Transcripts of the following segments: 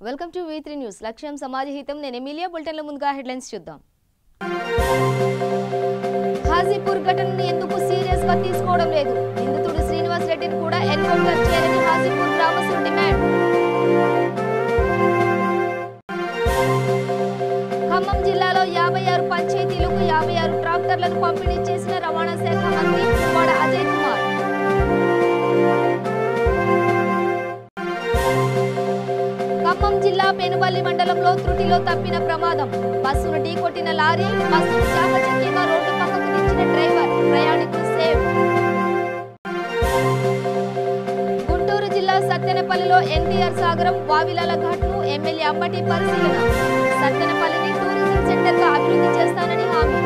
Welcome to V3 news. లక్ష్యం సమాజహితం. నేను Emilia. బులెటిన్లో ముందుగా హెడ్లైన్స్ చూద్దాం. హాజీపూర్ ఘటనను ఎందుకు సీరియస్ గా తీసుకోవడం లేదు? నిందితుడు శ్రీనివాస్ రెడ్డిని కూడా ఎన్కౌంటర్ చేయాలని హాజీపూర్ గ్రామస్తులు డిమాండ్. ఖమ్మం జిల్లాలో 56 పంచాయతీలకు 56 ట్రాక్టర్లను పంపిణీ చేసిన రవాణా శాఖ మంత్రి పువ్వాడ అజయ్ కుమార్. ఖమ్మం జిల్లా పెనుబల్లి మండలంలో త్రుటిలో తప్పిన ప్రమాదం. బస్సును ఢీకొట్టిన లారీ, బస్సును చాకచక్యంగా రోడ్డు పక్కకు దించిన డ్రైవర్, ప్రయాణికులు సేవ్. గుంటూరు జిల్లా సత్తెనపల్లిలో ఎన్టీఆర్ సాగరం, వావిలాల ఘాట్ను ఎమ్మెల్యే అంబటి పరిశీలన. సత్తెనపల్లిని టూరిజం సెంటర్ గా అభివృద్ధి చేస్తానని హామీ.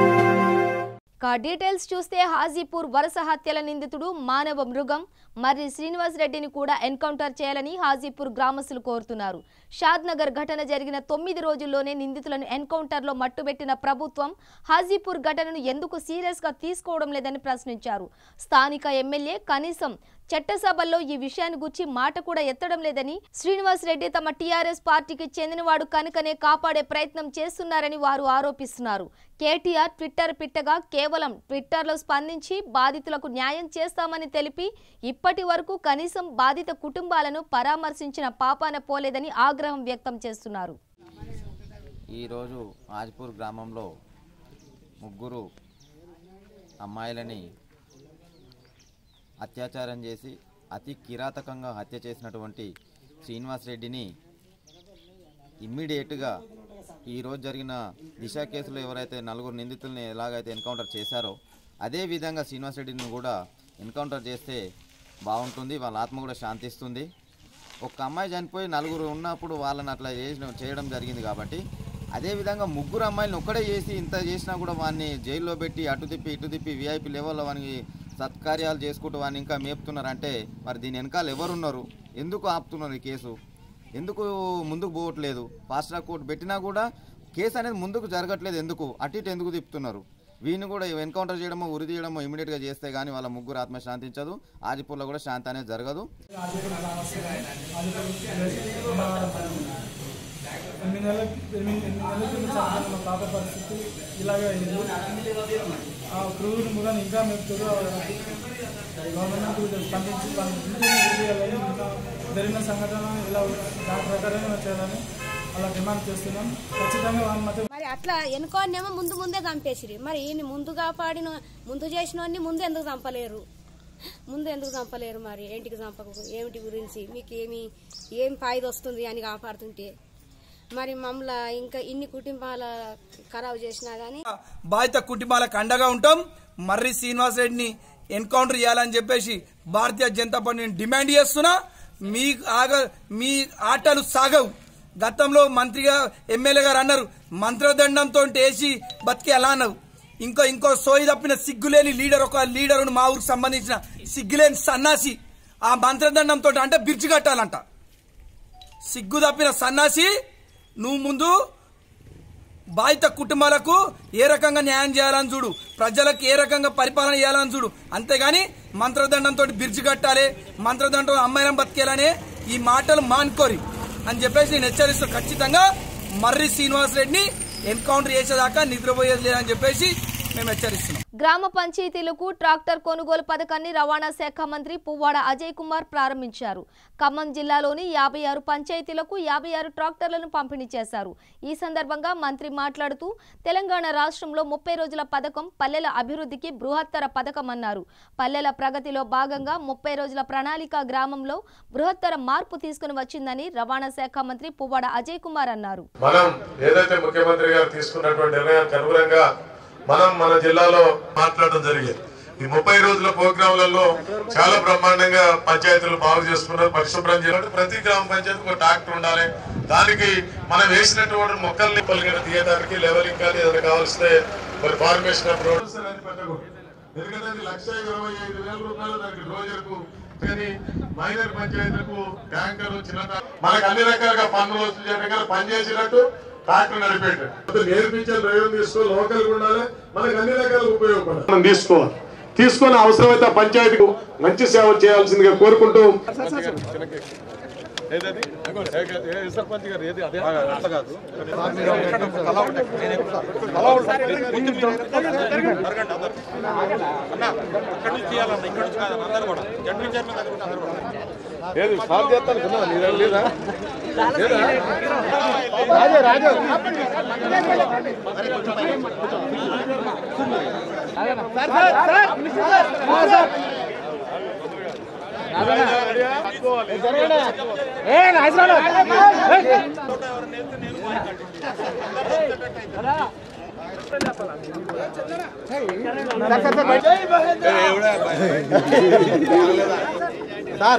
డీటెయిల్స్ చూస్తే హాజీపూర్ వరుస హత్యల నిందితుడు మానవ మృగం మర్రి శ్రీనివాస్ రెడ్డిని కూడా ఎన్కౌంటర్ చేయాలని హాజీపూర్ గ్రామస్తులు కోరుతున్నారు. షాద్ నగర్ ఘటన జరిగిన 9 రోజుల్లోనే నిందితులను ఎన్కౌంటర్లో మట్టుబెట్టిన ప్రభుత్వం హాజీపూర్ ఘటనను ఎందుకు సీరియస్ గా తీసుకోవడం లేదని ప్రశ్నించారు. స్థానిక ఎమ్మెల్యే కనీసం చట్టసభల్లో ఈ విషయాన్ని గురించి మాట కూడా ఎత్తడం లేదని, శ్రీనివాస్ రెడ్డి తమ టీఆర్ఎస్ పార్టీకి చెందినవాడు కనుకనే కాపాడే ప్రయత్నం చేస్తున్నారని వారు ఆరోపిస్తున్నారు. కేటీఆర్ ట్విట్టర్ పిట్టగా కేవలం ట్విట్టర్లో స్పందించి బాధితులకు న్యాయం చేస్తామని తెలిపి ఇప్పటి వరకు కనీసం బాధిత కుటుంబాలను పరామర్శించిన పాపాన పోలేదని ఆగ్రహం వ్యక్తం చేస్తున్నారు. ఈరోజు హాజీపూర్ గ్రామంలో 3 అమ్మాయిలని అత్యాచారం చేసి అతి కిరాతకంగా హత్య చేసినటువంటి శ్రీనివాస్ రెడ్డిని ఇమ్మీడియట్గా ఈరోజు జరిగిన దిశ కేసులో ఎవరైతే 4 నిందితుల్ని ఎలాగైతే ఎన్కౌంటర్ చేశారో అదేవిధంగా శ్రీనివాస్ రెడ్డిని కూడా ఎన్కౌంటర్ చేస్తే బాగుంటుంది. వాళ్ళ ఆత్మ కూడా శాంతిస్తుంది. ఒక అమ్మాయి చనిపోయి 4 ఉన్నప్పుడు వాళ్ళని అట్లా చేయడం జరిగింది కాబట్టి అదేవిధంగా 3 అమ్మాయిలను ఒక్కడే చేసి ఇంత చేసినా కూడా వాడిని జైల్లో పెట్టి అటు తిప్పి VIP లెవెల్లో వానికి సత్కార్యాలు చేసుకుంటూ వాడిని ఇంకా మేపుతున్నారంటే మరి దీని వెనకాల ఎవరున్నారు? ఎందుకు ఆపుతున్నారు? ఈ కేసు ఎందుకు ముందుకు పోవట్లేదు? ఫాస్ట్ ట్రాక్ కోర్టు పెట్టినా కూడా కేసు అనేది ముందుకు జరగట్లేదు. ఎందుకు అటు ఇటు ఎందుకు తిప్పుతున్నారు? వీడిని కూడా ఎన్కౌంటర్ చేయడమో ఉరి తీయడమో ఇమీడియట్గా చేస్తే కానీ వాళ్ళ 3 ఆత్మ శాంతించదు. హాజీపూర్లో కూడా శాంతి అనేది జరగదు. 8 నెలల పాప పరిస్థితి ఇలాగే అయింది. ఆ క్రూరుని కూడా ఇంకా మెప్తుగా గవర్నమెంట్ స్పందించి జరిగిన సంఘటన ఇలా దాని ప్రకారంగా చేయాలని అలా డిమాండ్ చేస్తున్నాం. ఖచ్చితంగా మరి అట్లా ఎన్నుకోనేమో ముందే చంపేసిరి. మరి ఈయన ముందు చేసిన ముందు ఎందుకు చంపలేరు? మరి ఏమిటి గురించి మీకు ఏం ఫాయిదా వస్తుంది అని కాపాడుతుంటే మరి మమ్మల్ని ఇంకా ఇన్ని కుటుంబాల ఖరాబు చేసినా గానీ బాధిత కుటుంబాలకు అండగా ఉంటాం. మర్రి శ్రీనివాస్ రెడ్డిని ఎన్కౌంటర్ చేయాలని చెప్పేసి భారతీయ జనతా పార్టీని డిమాండ్ చేస్తున్నా. మీ ఆటలు సాగవు. గతంలో మంత్రిగా ఎమ్మెల్యే గారు అన్నారు మంత్రదండంతో వేసి బతికి ఎలా అన్నారు. ఇంకో సోయి తప్పిన సిగ్గులేని ఒక లీడర్ మా ఊరికి సంబంధించిన సిగ్గులేని సన్నాసి ఆ మంత్రదండంతో అంటే బిర్చి కట్టాలంట. సిగ్గు తప్పిన సన్నాసి నువ్వు ముందు బాధిత కుటుంబాలకు ఏ రకంగా న్యాయం చేయాలని చూడు, ప్రజలకు ఏ రకంగా పరిపాలన చేయాలని చూడు. అంతేగాని మంత్రదండంతో బిర్చి కట్టాలి, మంత్రదండం అమ్మాయిలను బతికేయాలనే ఈ మాటలు మానుకోరి అని చెప్పేసి నేను హెచ్చరిస్తూ ఖచ్చితంగా మర్రి శ్రీనివాస్ రెడ్డిని ఎన్కౌంటర్ చేసేదాకా నిద్రపోయేది లేదని చెప్పేసి మేము హెచ్చరిస్తున్నాం. గ్రామ పంచాయతీలకు ట్రాక్టర్ కొనుగోలు పథకాన్ని రవాణా శాఖ మంత్రి పువ్వాడ అజయ్ కుమార్ ప్రారంభించారు. ఖమ్మం జిల్లాలోని 56 పంచాయతీలకు 56 ట్రాక్టర్లను పంపిణీ చేశారు. ఈ సందర్భంగా మంత్రి మాట్లాడుతూ తెలంగాణ రాష్ట్రంలో 30 రోజుల పథకం పల్లెల అభివృద్ధికి బృహత్తర పథకం అన్నారు. పల్లెల ప్రగతిలో భాగంగా 30 రోజుల ప్రణాళిక గ్రామంలో బృహత్తర మార్పు తీసుకుని వచ్చిందని రవాణా శాఖ మంత్రి పువ్వాడ అజయ్ కుమార్ అన్నారు. మనం మన జిల్లాలో మాట్లాడడం జరిగింది. ఈ 30 రోజుల ప్రోగ్రాంలలో చాలా బ్రహ్మాండంగా పంచాయతీలు బాగు చేసుకున్నారు, పరిశుభ్రం చేయాలి. ప్రతి గ్రామ పంచాయతీకి ఒక ట్రాక్టర్ ఉండాలి. దానికి మనం వేసినటువంటి మొక్కల్ని పలిగిన తీయడానికి లెవెలింగ్ కానీ ఏదైనా కావాల్స్తే మరి ఫార్మేషన్ ఎందుకంటే 1,25,500 రూపాయలు దానికి రోజులకు. కానీ మైనర్ పంచాయతీలకు ట్యాంకర్ చిన్న మనకు అన్ని రకాలుగా పన్నులు వసూలు చేయడం పనిచేసినట్టు ట్రాక్టర్ నడిపేట నేర్పించే డ్రైవర్ తీసుకో, లోకల్ ఉండాలి, మనకు అన్ని రకాల ఉపయోగపడాలి. మనం తీసుకొని అవసరమైతే పంచాయతీకు మంచి సేవ చేయాల్సిందిగా కోరుకుంటూ సర్పంచ్ గారు ఏది అదే అట్లా కాదు ఏది సాల్వ్ చేస్తాను లేదా రాజు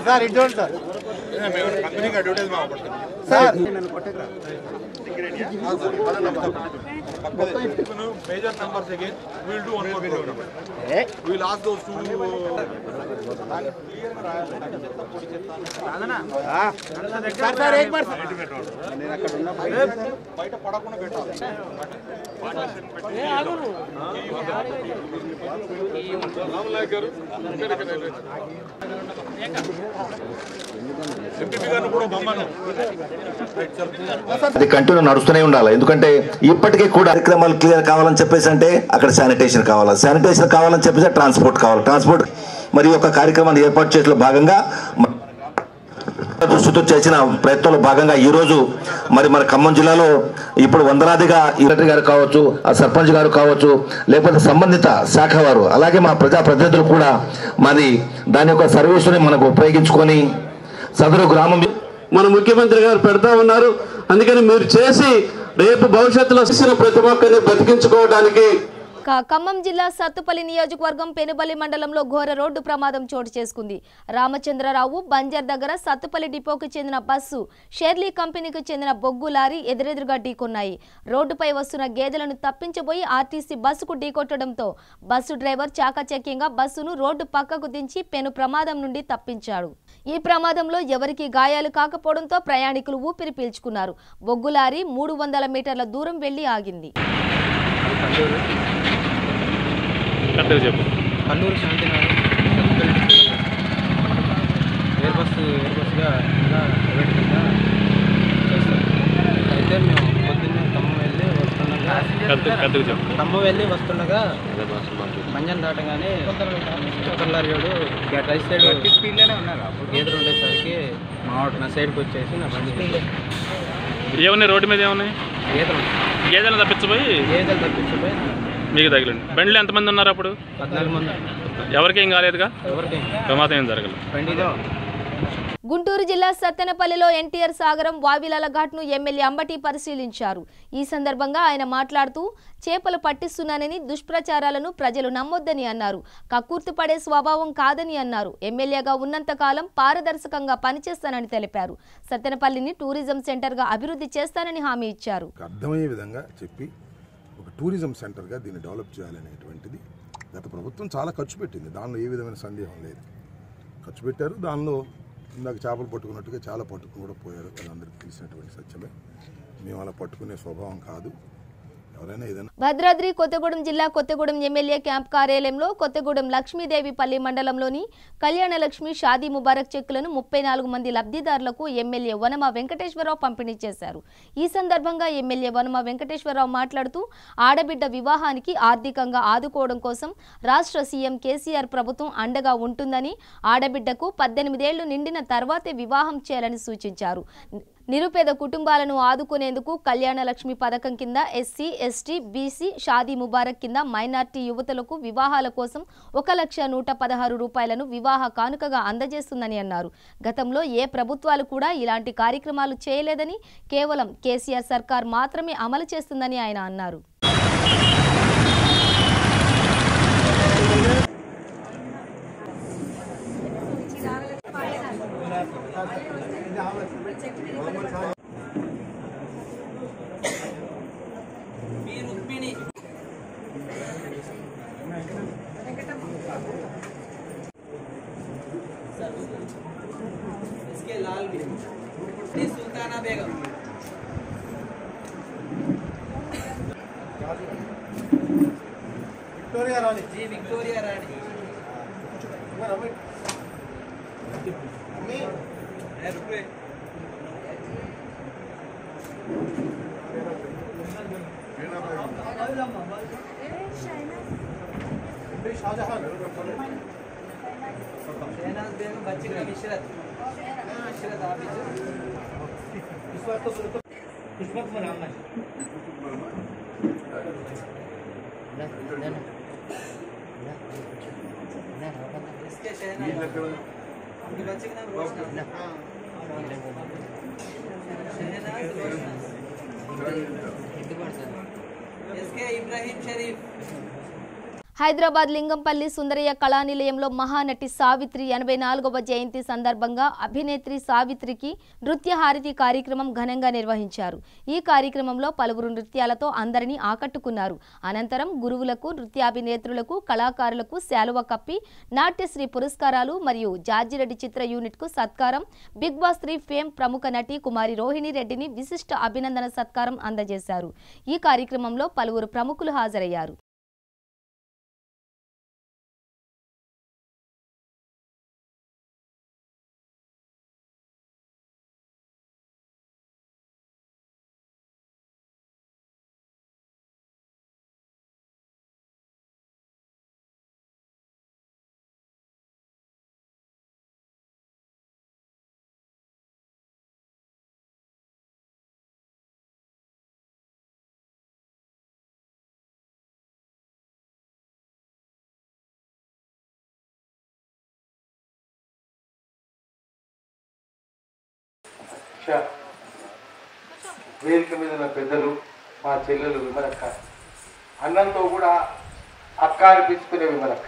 సార్ ఇటు చూడండి సార్ కంపెనీకి advertise sir major numbers again. We will do one more program. We will ask those two. Sir, एक बार. బయట పడకుండా పెట్టాలి. అది కంటిన్యూ నడుస్తూనే ఉండాలి. ఎందుకంటే ఇప్పటికీ కూడా కార్యక్రమాలు క్లియర్ కావాలని చెప్పేసి అంటే అక్కడ శానిటేషన్ కావాలని చెప్పేసి ట్రాన్స్పోర్ట్ కావాలి. మరి ఒక కార్యక్రమాన్ని ఏర్పాటు చేయడంలో భాగంగా దృష్టితో చేసిన ప్రయత్నంలో భాగంగా ఈ రోజు మరి మన ఖమ్మం జిల్లాలో ఇప్పుడు వందలాదిగా సెక్రటరీ గారు కావచ్చు, ఆ సర్పంచ్ గారు కావచ్చు, లేకపోతే సంబంధిత శాఖ వారు, అలాగే మా ప్రజాప్రతినిధులు కూడా మరి దాని యొక్క సర్వీసుని మనకు ఉపయోగించుకొని సదరు గ్రామం మన ముఖ్యమంత్రి గారు పెడతా ఉన్నారు. అందుకని మీరు చేసి రేపు భవిష్యత్తులో ప్రతి ఒక్కరిని బతికించుకోవడానికి. ఖమ్మం జిల్లా సత్తుపల్లి నియోజకవర్గం పెనుబల్లి మండలంలో ఘోర రోడ్డు ప్రమాదం చోటు చేసుకుంది. రామచంద్రరావు బంజర్ దగ్గర సత్తుపల్లి డిపోకు చెందిన బస్సు షెర్లీ కంపెనీకి చెందిన బొగ్గు లారీ ఎదురెదురుగా ఢీకొన్నాయి. రోడ్డుపై వస్తున్న గేదెలను తప్పించబోయి ఆర్టీసీ బస్సుకు ఢీకొట్టడంతో బస్సు డ్రైవర్ చాకచక్యంగా బస్సును రోడ్డు పక్కకు దించి పెను ప్రమాదం నుండి తప్పించాడు. ఈ ప్రమాదంలో ఎవరికీ గాయాలు కాకపోవడంతో ప్రయాణికులు ఊపిరి పీల్చుకున్నారు. బొగ్గు లారీ 300 మీటర్ల దూరం వెళ్లి ఆగింది. కల్లూరు శాంతినగర్ ఎయిర్ బస్సుగా ప్రైవేట్ కింద చేస్తాం. అయితే మేము పొద్దున్నే ఖమ్మం వెళ్ళి వస్తుండగా మంజన్ దాటగానే లారీడు రైట్ సైడ్ స్పీడ్లోనే ఉన్నారు. గేదెలు ఉండేసరికి నా సైడ్కి వచ్చేసి నా బండి ఏమన్నా రోడ్డు మీద ఏమన్నాయి గేదెలు తప్పించబోయి మీకు తగిలింది. బండిలో ఎంతమంది ఉన్నారు అప్పుడు? 14 మంది. ఎవరికేం కాలేదుగా? ప్రమాదం ఏం జరగలేదు. గుంటూరు జిల్లా సత్తెనపల్లిలో ఎన్టీఆర్ సాగరం వావిలాల ఘాట్ను ఎమ్మెల్యే అంబటి పరిశీలించారు. ఈ సందర్భంగా ఆయన మాట్లాడుతూ చేపలు పట్టిస్తున్నానని దుష్ప్రచారాలను ప్రజలు నమ్మొద్దని అన్నారు. కక్కుర్తి పడే స్వభావం కాదని అన్నారు. ఎమ్మెల్యేగా ఉన్నంతకాలం పారదర్శకంగా పనిచేస్తానని తెలిపారు. సత్తెనపల్లిని టూరిజం సెంటర్గా అభివృద్ధి చేస్తానని హామీ ఇచ్చారు. అర్థమయ్యే విధంగా చెప్పి ఒక టూరిజం సెంటర్గా దీన్ని డెవలప్ చేయాలనేటువంటిది గత ప్రభుత్వం చాలా ఖర్చు పెట్టింది. దానిలో ఏ విధమైన సందేహం లేదు. ఖర్చు పెట్టారు. దానిలో ఇందాక చేపలు పట్టుకున్నట్టుగా చాలా పట్టుకుని కూడా పోయారు. అది అందరికీ తెలిసినటువంటి సత్యమే. మేము అలా పట్టుకునే స్వభావం కాదు. భద్రాద్రి కొత్తగూడెం జిల్లా కొత్తగూడెం ఎమ్మెల్యే క్యాంప్ కార్యాలయంలో కొత్తగూడెం లక్ష్మీదేవిపల్లి మండలంలోని కళ్యాణలక్ష్మి షాదీ ముబారక్ చెక్కులను 34 మంది లబ్ధిదారులకు ఎమ్మెల్యే వనమ వెంకటేశ్వరరావు పంపిణీ చేశారు. ఈ సందర్భంగా ఎమ్మెల్యే వనమ వెంకటేశ్వరరావు మాట్లాడుతూ ఆడబిడ్డ వివాహానికి ఆర్థికంగా ఆదుకోవడం కోసం రాష్ట్ర సీఎం కేసీఆర్ ప్రభుత్వం అండగా ఉంటుందని, ఆడబిడ్డకు 18 ఏళ్లు నిండిన తర్వాతే వివాహం చేయాలని సూచించారు. నిరుపేద కుటుంబాలను ఆదుకునేందుకు కళ్యాణలక్ష్మి పథకం కింద SC, ST, BC, Shaadi Mubarak కింద మైనార్టీ యువతులకు వివాహాల కోసం 1,116 రూపాయలను వివాహ కానుకగా అందజేస్తుందని అన్నారు. గతంలో ఏ ప్రభుత్వాలు కూడా ఇలాంటి కార్యక్రమాలు చేయలేదని, కేవలం కేసీఆర్ సర్కార్ మాత్రమే అమలు చేస్తుందని ఆయన అన్నారు. सुल्ताना बेगम विक्टोरिया रानी जी विक्टोरिया रानी रुपये హైదరాబాద్ లింగంపల్లి సుందరయ్య కళానిలయంలో మహానటి సావిత్రి 84వ జయంతి సందర్భంగా అభినేత్రి సావిత్రికి నృత్య హారతి కార్యక్రమం ఘనంగా నిర్వహించారు. ఈ కార్యక్రమంలో పలువురు నృత్యాలతో అందరినీ ఆకట్టుకున్నారు. అనంతరం గురువులకు, నృత్యాభినేత్రులకు, కళాకారులకు శాలువ కప్పి నాట్యశ్రీ పురస్కారాలు మరియు జార్జిరెడ్డి చిత్ర యూనిట్కు సత్కారం, బిగ్ బాస్ 3 ఫేమ్ ప్రముఖ నటి కుమారి రోహిణి రెడ్డిని విశిష్ట అభినందన సత్కారం అందజేశారు. ఈ కార్యక్రమంలో పలువురు ప్రముఖులు హాజరయ్యారు. వేదిక మీద ఉన్న పెద్దలు, మా చెల్లెలు విమలక్క, అన్నంతో కూడా అక్క అనిపించుకునే విమలక్క,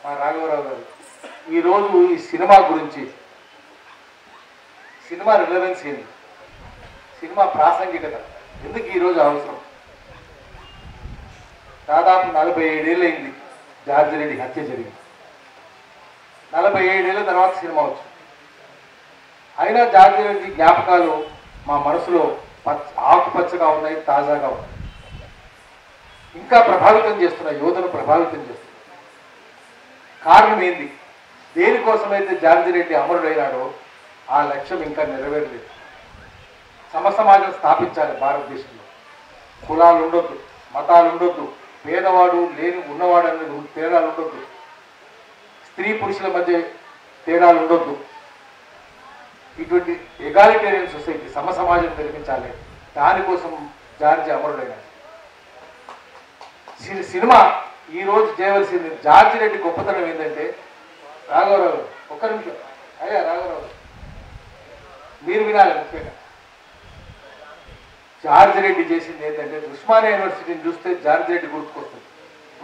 మా రాఘవరావు గారు, ఈరోజు ఈ సినిమా గురించి, సినిమా రిలవెన్స్ ఏంది, సినిమా ప్రాసంగికత ఎందుకు ఈరోజు అవసరం. దాదాపు 47 ఏళ్ళైంది జార్జిరెడ్డి హత్య జరిగింది. 47 ఏళ్ళ తర్వాత సినిమా వచ్చింది. అయినా జార్జిరెడ్డి జ్ఞాపకాలు మా మనసులో ఆకుపచ్చగా ఉన్నాయి, తాజాగా ఉన్నాయి. ఇంకా ప్రభావితం చేస్తున్నాయి, యువతను ప్రభావితం చేస్తున్నాయి. కారణం ఏంది? దేనికోసమైతే జార్జిరెడ్డి అమరుడైనాడో ఆ లక్ష్యం ఇంకా నెరవేరలేదు. సమసమాజం స్థాపించాలి భారతదేశంలో. కులాలు ఉండొద్దు, మతాలు ఉండొద్దు, పేదవాడు లేని ఉన్నవాడు అనేది తేడాలు ఉండొద్దు, స్త్రీ పురుషుల మధ్య తేడాలు ఉండొద్దు. ఇటువంటి ఎగాలిటేరియన్ సొసైటీ, సమసమాజం నిర్మించాలి. దానికోసం జార్జి అమరుడైనాడు. సినిమా ఈరోజు చేయవలసింది. జార్జిరెడ్డి గొప్పతనం ఏంటంటే, రాఘవరావు ఒక్క నిమిషం అయ్యా, రాఘవరావు మీరు వినాలి. ముఖ్యంగా జార్జిరెడ్డి చేసింది ఏంటంటే, ఉస్మానియా యూనివర్సిటీని చూస్తే జార్జిరెడ్డి గుర్తుకొస్తుంది.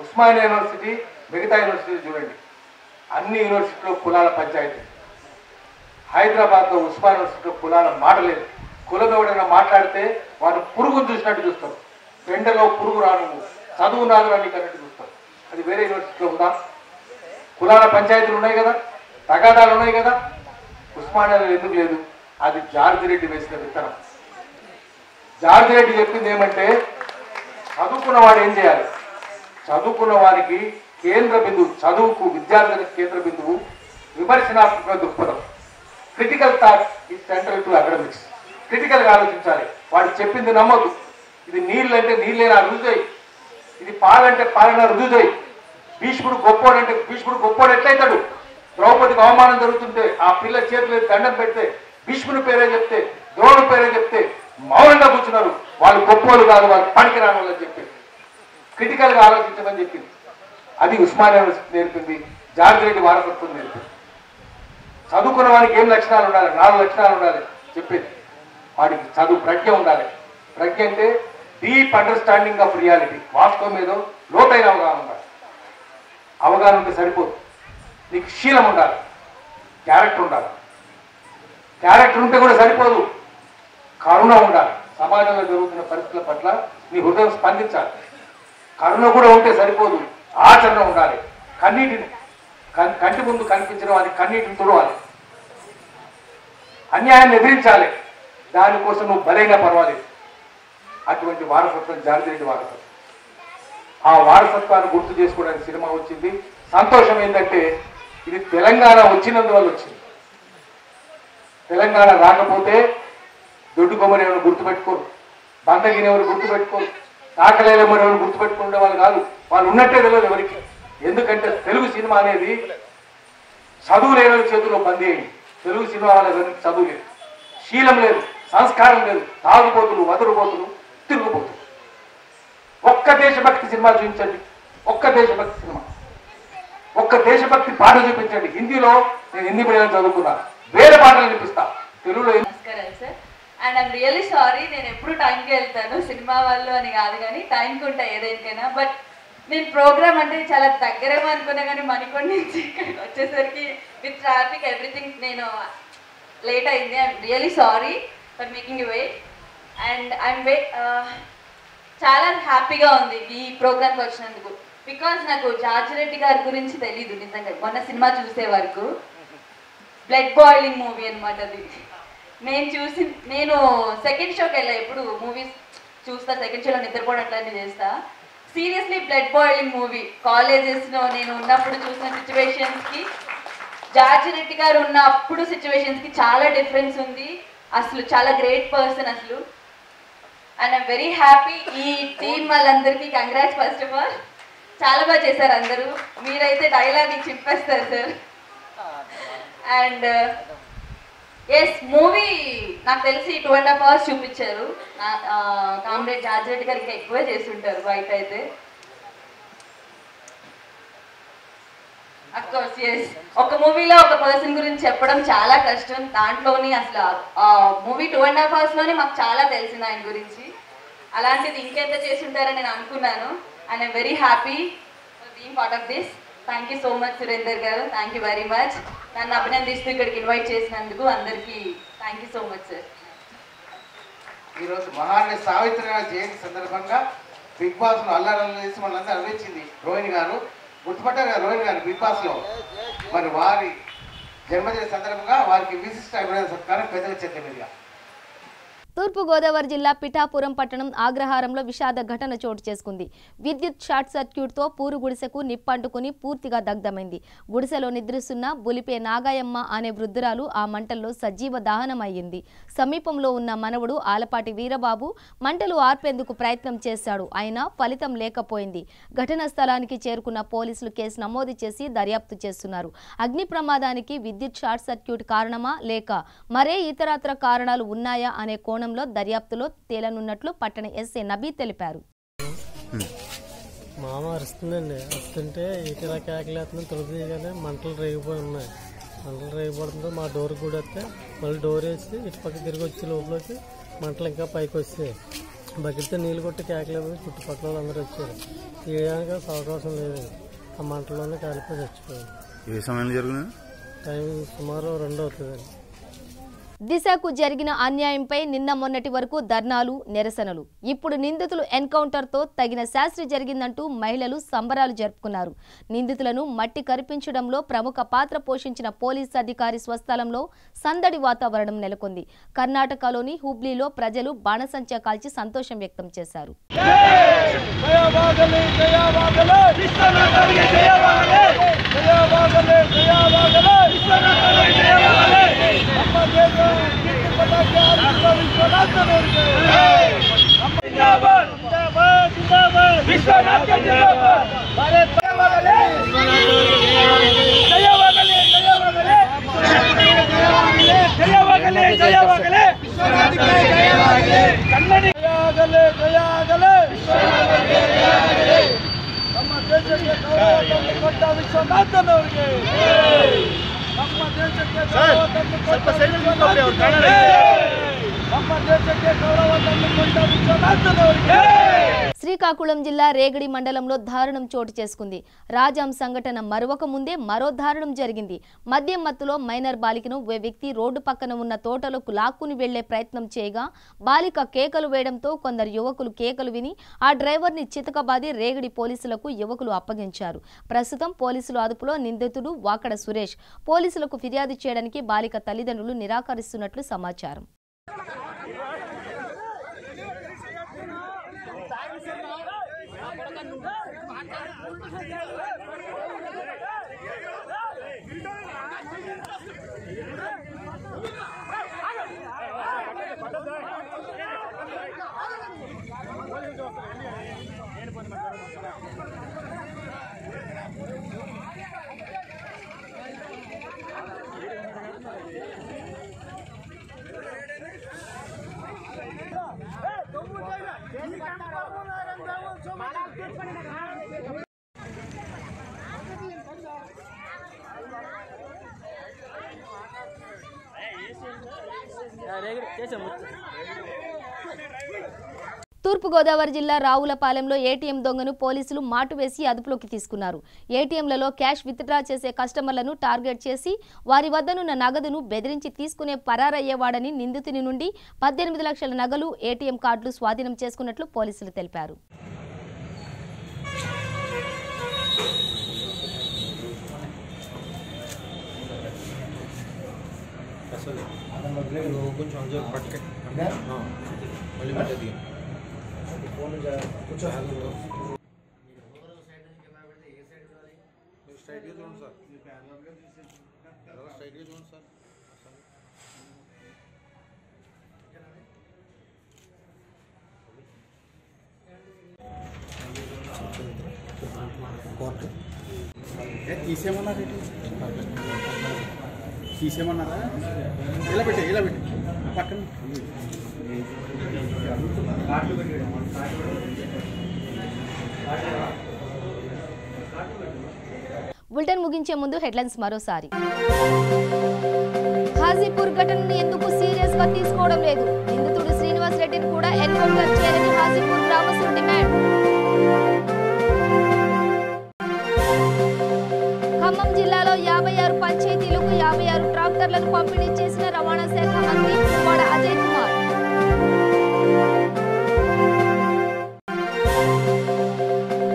ఉస్మానియా యూనివర్సిటీ, మిగతా యూనివర్సిటీ చూడండి, అన్ని యూనివర్సిటీలో కులాల పంచాయతీ. హైదరాబాద్లో ఉస్మానియా యూనివర్సిటీలో కులాల మాట లేదు. కులం ఎవడైనా మాట్లాడితే వాడు పురుగును చూసినట్టు చూస్తారు. పెండలో పురుగు రాను, చదువు నాదు నీకు అన్నట్టు చూస్తారు. అది వేరే యూనివర్సిటీలో ఉందా? కులాల పంచాయతీలు ఉన్నాయి కదా, తగాదాలు ఉన్నాయి కదా. ఉస్మానియాలో ఎందుకు లేదు? అది జార్జిరెడ్డి వేసిన విత్తనం. జార్జిరెడ్డి చెప్పింది ఏమంటే, చదువుకున్నవాడు ఏం చేయాలి? చదువుకున్న వారికి కేంద్ర బిందువు, చదువుకు విద్యార్థులకు కేంద్ర బిందువు విమర్శనాత్మక దృక్పథం. Critical thought is central to academics. క్రిటికల్గా ఆలోచించాలి. వాడు చెప్పింది నమ్మొద్దు. ఇది నీళ్ళు అంటే నీళ్ళైనా రుజువు, ఇది పాలంటే పాలైనా రుజువు. భీష్ముడు గొప్పోడంటే భీష్ముడు గొప్పోడు ఎట్లయితాడు? ద్రౌపదికి అవమానం జరుగుతుంటే ఆ పిల్ల చేతులు దండం పెడితే భీష్ముని పేరే చెప్తే, ద్రోణుడి పేరే చెప్తే మౌనంగా కూర్చున్నారు. వాళ్ళు గొప్పోలు కాదు, వాళ్ళు పనికిరాని వాళ్ళు అని చెప్పి క్రిటికల్గా ఆలోచించమని చెప్పింది. అది ఉస్మానియా యూనివర్సిటీ నేర్పింది, జార్జిరెడ్డి వారసత్వం నేర్పింది. చదువుకున్న వారికి ఏం లక్షణాలు ఉండాలి? 4 లక్షణాలు ఉండాలి చెప్పేది. వాడికి చదువు ప్రజ్ఞ ఉండాలి. ప్రజ్ఞ అంటే డీప్ అండర్స్టాండింగ్ ఆఫ్ రియాలిటీ, వాస్తవం ఏదో లోతైన అవగాహన ఉండాలి. అవగాహన ఉంటే సరిపోదు, నీకు శీలం ఉండాలి, క్యారెక్టర్ ఉండాలి. క్యారెక్టర్ ఉంటే కూడా సరిపోదు, కరుణ ఉండాలి. సమాజంలో జరుగుతున్న పరిస్థితుల పట్ల నీ హృదయం స్పందించాలి. కరుణ కూడా ఉంటే సరిపోదు, ఆచరణ ఉండాలి. కంటి ముందు కనిపించిన వారికి కన్నీటిని తుడవాలి. అన్యాయాన్ని ఎదిరించాలి. దానికోసం నువ్వు బలైనా పర్వాలేదు. అటువంటి వారసత్వం జార్జిరెడ్డి వారసత్వం. ఆ వారసత్వాన్ని గుర్తు చేసుకోవడానికి సినిమా వచ్చింది. సంతోషం ఏంటంటే, ఇది తెలంగాణ వచ్చినందువల్ల వచ్చింది. తెలంగాణ రాకపోతే దొడ్డు కొమ్మని ఏమైనా గుర్తుపెట్టుకోరు. బందగిరి ఎవరు గుర్తుపెట్టుకోరు, తాకలేమని ఎవరు గుర్తుపెట్టుకునే వాళ్ళు కాదు. వాళ్ళు ఉన్నట్టే తెలియదు ఎవరికి. ఎందుకంటే తెలుగు సినిమా అనేది చదువు లేని చేతుల్లో బందీ అయింది. తెలుగు సినిమా వాళ్ళ చదువు లేదు, శీలం లేదు, సంస్కారం లేదు, తాగుబోతులు, వదురుబోతులు, తిరుగుబోతులు. ఒక్క దేశభక్తి సినిమా చూపించండి, ఒక్క దేశభక్తి సినిమా, ఒక్క దేశభక్తి పాట చూపించండి. హిందీలో నేను హిందీ మీడియం చదువుకున్నా, వేరే పాటలు వినిపిస్తా తెలుగులో. నమస్కారం sir. And I'm really sorry, నేను ఎప్పుడు టైంకి వెళ్తాను, సినిమా వాళ్ళు అని కాదు కానీ టైంకి ఉంటాయి ఏదైనా. బట్ నేను ప్రోగ్రామ్ అంటే చాలా దగ్గరేమో అనుకున్నా కానీ మణికొండ నుంచి ఇక్కడికి వచ్చేసరికి విత్ ట్రాఫిక్ ఎవ్రీథింగ్ నేను లేట్ అయింది. I'm really sorry for making you wait. And చాలా హ్యాపీగా ఉంది ఈ ప్రోగ్రామ్కి వచ్చినందుకు. బికాజ్ నాకు జార్జ్ రెడ్డి గారి గురించి తెలీదు నిజంగా. మొన్న సినిమా చూసే వరకు బ్లడ్ బాయిలింగ్ మూవీ అనమాట అది. నేను సెకండ్ షోకి వెళ్ళా, ఎప్పుడు మూవీస్ చూస్తా సెకండ్ షోలో నిద్రపోవడం అట్లాంటివి చేస్తా. Seriously blood boiling movie. కాలేజెస్లో నేను ఉన్నప్పుడు చూసిన సిచ్యువేషన్స్కి జార్జ్ రెడ్డి గారు ఉన్నప్పుడు సిచ్యువేషన్స్కి చాలా డిఫరెన్స్ ఉంది. అసలు చాలా గ్రేట్ పర్సన్ అసలు. And I'm very happy. ఈ టీం వాళ్ళందరికీ కంగ్రాట్స్. ఫస్ట్ ఆఫ్ ఆల్ చాలా బాగా చేశారు అందరూ. మీరైతే డైలాగ్ చింపేస్తారు సార్. అండ్ ఎస్, మూవీ నాకు తెలిసి 2.5 hours చూపించారు. కామ్రేడ్ జార్జ్ రెడ్డి గారు ఇంకా ఎక్కువే చేస్తుంటారు బయట అయితే. అఫ్కోర్స్ ఎస్, ఒక మూవీలో ఒక పర్సన్ గురించి చెప్పడం చాలా కష్టం. దాంట్లోని అసలు మూవీ 2.5 hours లోనే మాకు చాలా తెలిసింది ఆయన గురించి. అలాంటిది ఇంకెంత చేస్తుంటారని నేను అనుకున్నాను. And I'm very happy for being part of this. Thank you so much Surender గారు, థ్యాంక్ యూ వెరీ మచ్. నన్ను అభినందిస్తూ ఇక్కడికి ఇన్వైట్ చేసినందుకు అందరికీ thank you so much sir. ఈరోజు మహారాణి సావిత్రి గారి జయంతి సందర్భంగా బిగ్ బాస్లో అల్లరల్లు చేసి మనందరూ అనిపించింది రోహిణి గారు. గుర్తుపట్టారు కదా రోహిణి గారు బిగ్ బాస్లో. మరి వారి జన్మదిన సందర్భంగా వారికి విశిష్ట అభినందన సత్కారం పెద్దల చేతుల మీదుగా. తూర్పుగోదావరి జిల్లా పిఠాపురం పట్టణం ఆగ్రహారంలో విషాద ఘటన చోటు చేసుకుంది. విద్యుత్ షార్ట్ సర్క్యూట్తో పూరు గుడిసెకు నిప్పంటుకుని పూర్తిగా దగ్ధమైంది. గుడిసెలో నిద్రిస్తున్న బులిపే నాగాయమ్మ అనే వృద్ధురాలు ఆ మంటల్లో సజీవ దహనమయ్యింది. సమీపంలో ఉన్న మనవడు ఆలపాటి వీరబాబు మంటలు ఆర్పేందుకు ప్రయత్నం చేశాడు, అయినా ఫలితం లేకపోయింది. ఘటనా స్థలానికి చేరుకున్న పోలీసులు కేసు నమోదు చేసి దర్యాప్తు చేస్తున్నారు. అగ్ని ప్రమాదానికి విద్యుత్ షార్ట్ సర్క్యూట్ కారణమా లేక మరే ఇతరత్ర కారణాలు ఉన్నాయా అనే కోణంలో దర్యాప్తులో తేలనున్నట్లు పట్టణ ఎస్ఐ నబీ తెలిపారు. మామ అరుస్తుందండి, వస్తుంటే ఇటీవల కేకలేస్తున్నాం, తొలగిగానే మంటలు రేగిపోయి ఉన్నాయి. మంటలు రేగిపోవడంతో మా డోర్ కూడా వస్తే మళ్ళీ డోర్ వేసి ఇటుపక్క తిరిగి వచ్చే లోపలికి మంటలు ఇంకా పైకి వస్తాయి. బకెట్తో నీళ్ళు కొట్టి కేకలేదు. చుట్టుపక్కల వాళ్ళందరూ వచ్చారు. తీయడానికి అవకాశం లేదు. ఆ మంటల్లోనే కాలిపోయి చచ్చిపోయింది. ఏ సమయంలో జరిగింది? టైం సుమారు 2 అవుతుందండి. దిశకు జరిగిన అన్యాయంపై నిన్న మొన్నటి వరకు ధర్నాలు, నిరసనలు. ఇప్పుడు నిందితులు ఎన్కౌంటర్తో తగిన శాస్త్రి జరిగిందంటూ మహిళలు సంబరాలు జరుపుకున్నారు. నిందితులను మట్టి కరిపించడంలో ప్రముఖ పాత్ర పోషించిన పోలీసు అధికారి స్వస్థలంలో సందడి వాతావరణం నెలకొంది. కర్ణాటకలోని హుబ్లీలో ప్రజలు బాణసంచా కాల్చి సంతోషం వ్యక్తం చేశారు. శ్రీకాకుళం జిల్లా రేగడి మండలంలో దారుణం చోటు చేసుకుంది. రాజాం సంఘటన మరొక ముందే మరో దారుణం జరిగింది. మద్యం మత్తులో మైనర్ బాలికను ఓ వ్యక్తి రోడ్డు పక్కన ఉన్న తోటలకు లాక్కుని వెళ్లే ప్రయత్నం చేయగా బాలిక కేకలు వేయడంతో కొందరు యువకులు కేకలు విని ఆ డ్రైవర్ని చితకబాది రేగడి పోలీసులకు యువకులు అప్పగించారు. ప్రస్తుతం పోలీసులు అదుపులో నిందితుడు వాకడ సురేష్. పోలీసులకు ఫిర్యాదు చేయడానికి బాలిక తల్లిదండ్రులు నిరాకరిస్తున్నట్లు సమాచారం. తూర్పుగోదావరి జిల్లా రావులపాలెంలో ఏటీఎం దొంగను పోలీసులు మాటు వేసి అదుపులోకి తీసుకున్నారు. ఏటీఎంలలో క్యాష్ విత్డ్రా చేసే కస్టమర్లను టార్గెట్ చేసి వారి వద్దనున్న నగదును బెదిరించి తీసుకునే పరారయ్యేవాడని నిందితుని నుండి 18 లక్షల నగలు, ఏటీఎం కార్డులు స్వాధీనం చేసుకున్నట్లు పోలీసులు తెలిపారు. తీసేమన్నారా? ఇలా పెట్టి పక్కన బులెటిన్ ముగించే ముందు హెడ్లైన్స్ మరోసారి. హాజీపూర్ ఘటనను ఎందుకు సీరియస్ గా తీసుకోవడం లేదు? నిందితుడు శ్రీనివాస్ రెడ్డిని కూడా ఎన్కౌంటర్ చేయాలని హాజీపూర్ గ్రామస్తులు డిమాండ్. ఖమ్మం జిల్లాలో 56 పంచాయతీలకు 56 ట్రాక్టర్లను పంపిణీ చేసిన రవాణా శాఖ మంత్రి పువ్వాడ అజయ్ కుమార్.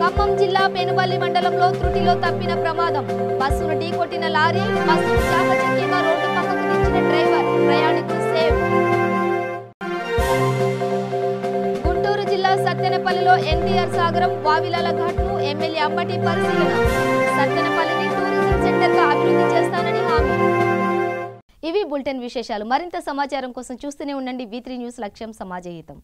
ఖమ్మం జిల్లా పెనుబల్లి మండలంలో త్రుటిలో తప్పిన ప్రమాదం. బస్సును ఢీకొట్టిన లారీ, బస్సును చాకచక్యంగా రోడ్డు పక్కకు దించిన డ్రైవర్, ప్రయాణికులు సేవ్. గుంటూరు జిల్లా సత్తెనపల్లిలో ఎన్టీఆర్ సాగరం, వావిలాల ఘాట్ను ఎమ్మెల్యే అంబటి పరిశీలన. సత్తెనపల్లిని టూరిజం సెంటర్ గా అభివృద్ధి చేస్తానని హామీ. ఇవి బులెటిన్ విశేషాలు. మరింత సమాచారం కోసం చూస్తూనే ఉండండి V3 న్యూస్. లక్ష్యం సమాజహితం.